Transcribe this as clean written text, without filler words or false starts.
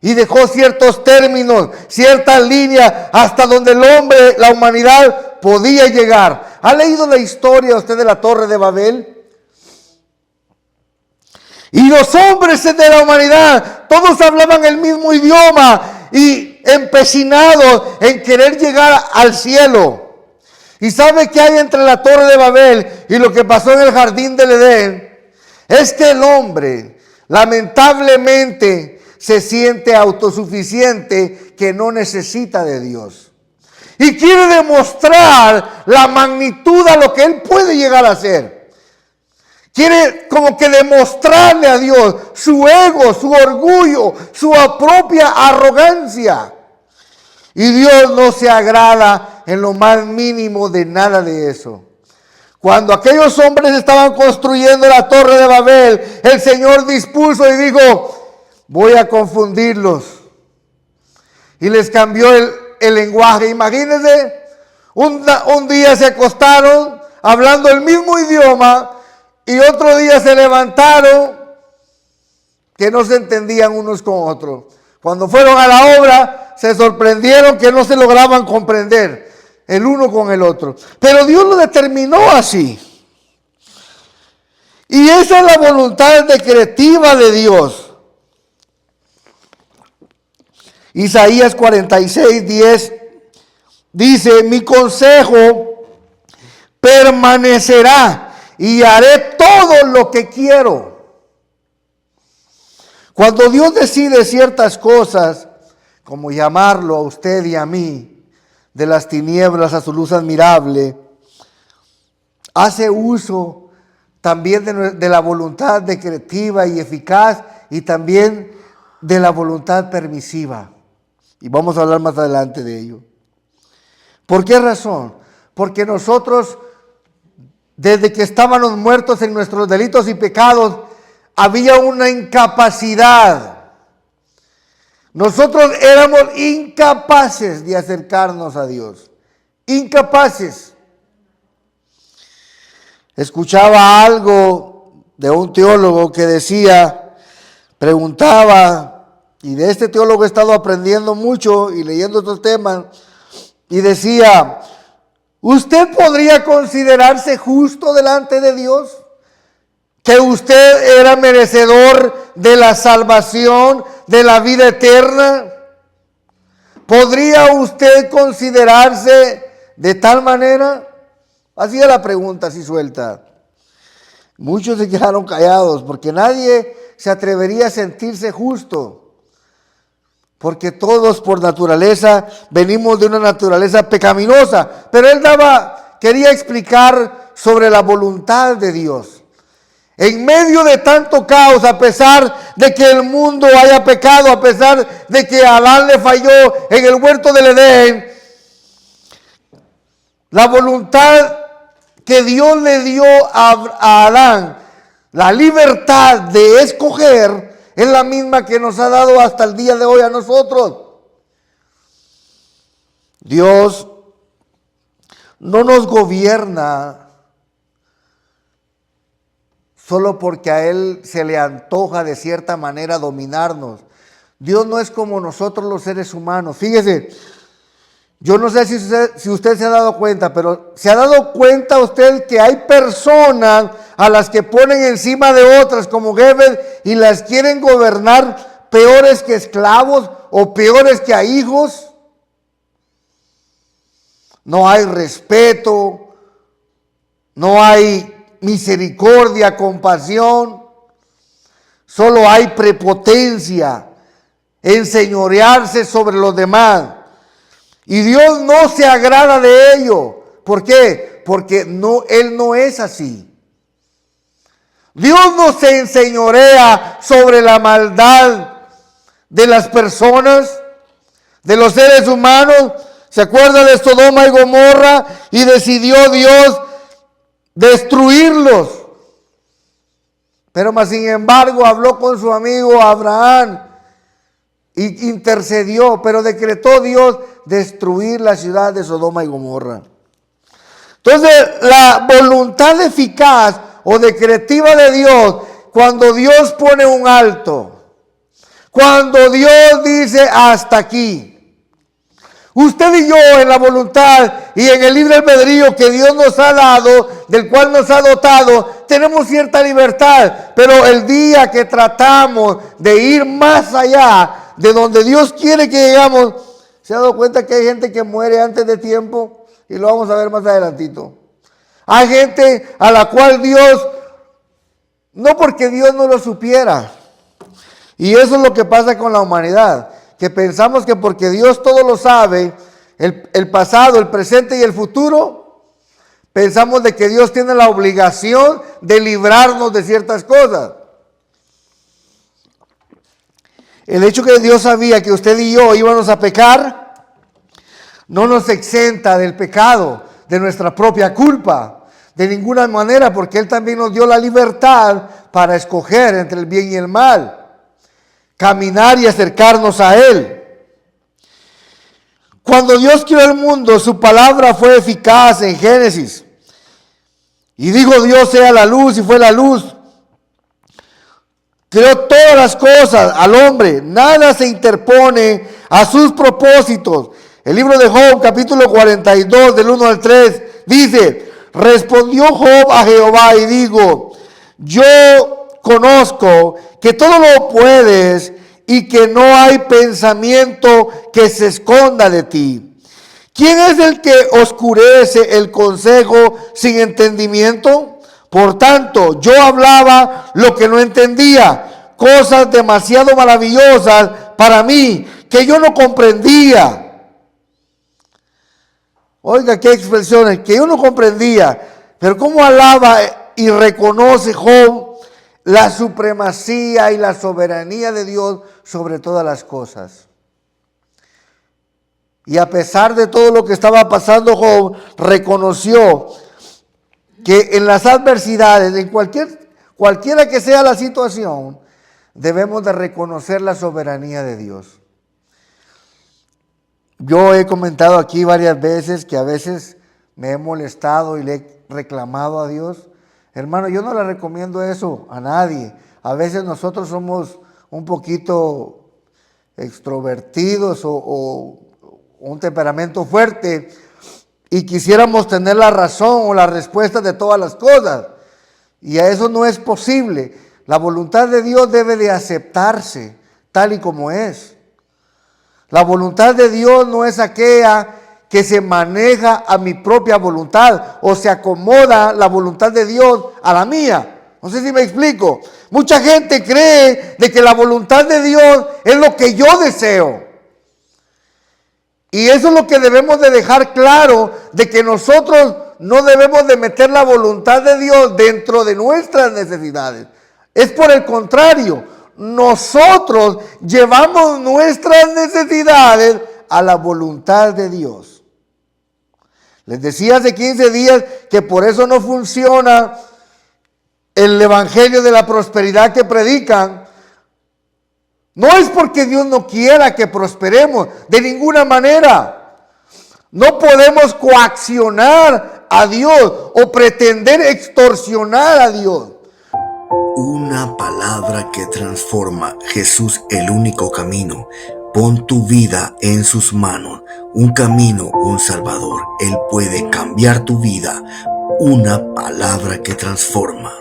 Y dejó ciertos términos, ciertas líneas hasta donde el hombre, la humanidad podía llegar. ¿Ha leído la historia usted de la Torre de Babel? Y los hombres de la humanidad, todos hablaban el mismo idioma y empecinados en querer llegar al cielo. ¿Y sabe qué hay entre la Torre de Babel y lo que pasó en el jardín del Edén? Es que el hombre, lamentablemente, se siente autosuficiente, que no necesita de Dios. Y quiere demostrar la magnitud a lo que él puede llegar a ser. Quiere como que demostrarle a Dios su ego, su orgullo, su propia arrogancia. Y Dios no se agrada en lo más mínimo de nada de eso. Cuando aquellos hombres estaban construyendo la Torre de Babel, el Señor dispuso y dijo: voy a confundirlos. Y les cambió el lenguaje. Imagínense, un día se acostaron hablando el mismo idioma y otro día se levantaron que no se entendían unos con otros. Cuando fueron a la obra, se sorprendieron que no se lograban comprender el uno con el otro. Pero Dios lo determinó así. Y esa es la voluntad decretiva de Dios. Isaías 46:10 dice: mi consejo permanecerá y haré todo lo que quiero. Cuando Dios decide ciertas cosas, como llamarlo a usted y a mí, de las tinieblas a su luz admirable, hace uso también de la voluntad decretiva y eficaz, y también de la voluntad permisiva. Y vamos a hablar más adelante de ello. ¿Por qué razón? Porque nosotros, desde que estábamos muertos en nuestros delitos y pecados, había una incapacidad. Nosotros éramos incapaces de acercarnos a Dios. Incapaces. Escuchaba algo de un teólogo que decía, preguntaba, y de este teólogo he estado aprendiendo mucho y leyendo estos temas, y decía: ¿usted podría considerarse justo delante de Dios? ¿Que usted era merecedor de la salvación, de la vida eterna? ¿Podría usted considerarse de tal manera? Hacía la pregunta así suelta. Muchos se quedaron callados porque nadie se atrevería a sentirse justo. Porque todos por naturaleza venimos de una naturaleza pecaminosa. Pero él quería explicar sobre la voluntad de Dios. En medio de tanto caos, a pesar de que el mundo haya pecado, a pesar de que Adán le falló en el huerto del Edén, la voluntad que Dios le dio a Adán, la libertad de escoger, es la misma que nos ha dado hasta el día de hoy a nosotros. Dios no nos gobierna solo porque a Él se le antoja de cierta manera dominarnos. Dios no es como nosotros los seres humanos. Fíjese, yo no sé si usted se ha dado cuenta, pero ¿se ha dado cuenta usted que hay personas a las que ponen encima de otras como jefes y las quieren gobernar peores que esclavos o peores que a hijos? No hay respeto, no hay misericordia, compasión, solo hay prepotencia, enseñorearse sobre los demás. Y Dios no se agrada de ello. ¿Por qué? Porque Él no es así. Dios no se enseñorea sobre la maldad de las personas, de los seres humanos. ¿Se acuerda de Sodoma y Gomorra? Y decidió Dios destruirlos. Pero más sin embargo habló con su amigo Abraham y intercedió, pero decretó Dios destruir la ciudad de Sodoma y Gomorra. Entonces, la voluntad eficaz o decretiva de Dios, cuando Dios pone un alto, Cuando Dios dice hasta aquí. Usted y yo en la voluntad y en el libre albedrío que Dios nos ha dado, del cual nos ha dotado, tenemos cierta libertad. Pero el día que tratamos de ir más allá de donde Dios quiere que llegamos, ¿se ha dado cuenta que hay gente que muere antes de tiempo? Y lo vamos a ver más adelantito. Hay gente a la cual Dios, no porque Dios no lo supiera. Y eso es lo que pasa con la humanidad. Que pensamos que porque Dios todo lo sabe, el pasado, el presente y el futuro, pensamos de que Dios tiene la obligación de librarnos de ciertas cosas. El hecho que Dios sabía que usted y yo íbamos a pecar, no nos exenta del pecado, de nuestra propia culpa, de ninguna manera, porque Él también nos dio la libertad para escoger entre el bien y el mal. Caminar y acercarnos a Él. Cuando Dios creó el mundo, su palabra fue eficaz en Génesis. Y dijo Dios sea la luz y fue la luz. Creó todas las cosas al hombre. Nada se interpone a sus propósitos. El libro de Job, capítulo 42, del 1 al 3, dice, respondió Job a Jehová y digo, yo conozco que todo lo puedes y que no hay pensamiento que se esconda de ti. ¿Quién es el que oscurece el consejo sin entendimiento? Por tanto, yo hablaba lo que no entendía, cosas demasiado maravillosas para mí que yo no comprendía. Oiga, qué expresiones, que yo no comprendía. Pero cómo alaba y reconoce Job la supremacía y la soberanía de Dios sobre todas las cosas. Y a pesar de todo lo que estaba pasando, Job reconoció que en las adversidades, en cualquiera que sea la situación, debemos de reconocer la soberanía de Dios. Yo he comentado aquí varias veces que a veces me he molestado y le he reclamado a Dios. Hermano, yo no le recomiendo eso a nadie. A veces nosotros somos un poquito extrovertidos o un temperamento fuerte y quisiéramos tener la razón o la respuesta de todas las cosas. Y a eso no es posible. La voluntad de Dios debe de aceptarse tal y como es. La voluntad de Dios no es aquella que se maneja a mi propia voluntad o se acomoda la voluntad de Dios a la mía. No sé si me explico. Mucha gente cree de que la voluntad de Dios es lo que yo deseo. Y eso es lo que debemos de dejar claro, de que nosotros no debemos de meter la voluntad de Dios dentro de nuestras necesidades. Es por el contrario, nosotros llevamos nuestras necesidades a la voluntad de Dios. Les decía hace 15 días que por eso no funciona el evangelio de la prosperidad que predican. No es porque Dios no quiera que prosperemos, de ninguna manera. No podemos coaccionar a Dios o pretender extorsionar a Dios. Una palabra que transforma. Jesús, el único camino. Pon tu vida en sus manos. Un camino, un Salvador. Él puede cambiar tu vida. Una palabra que transforma.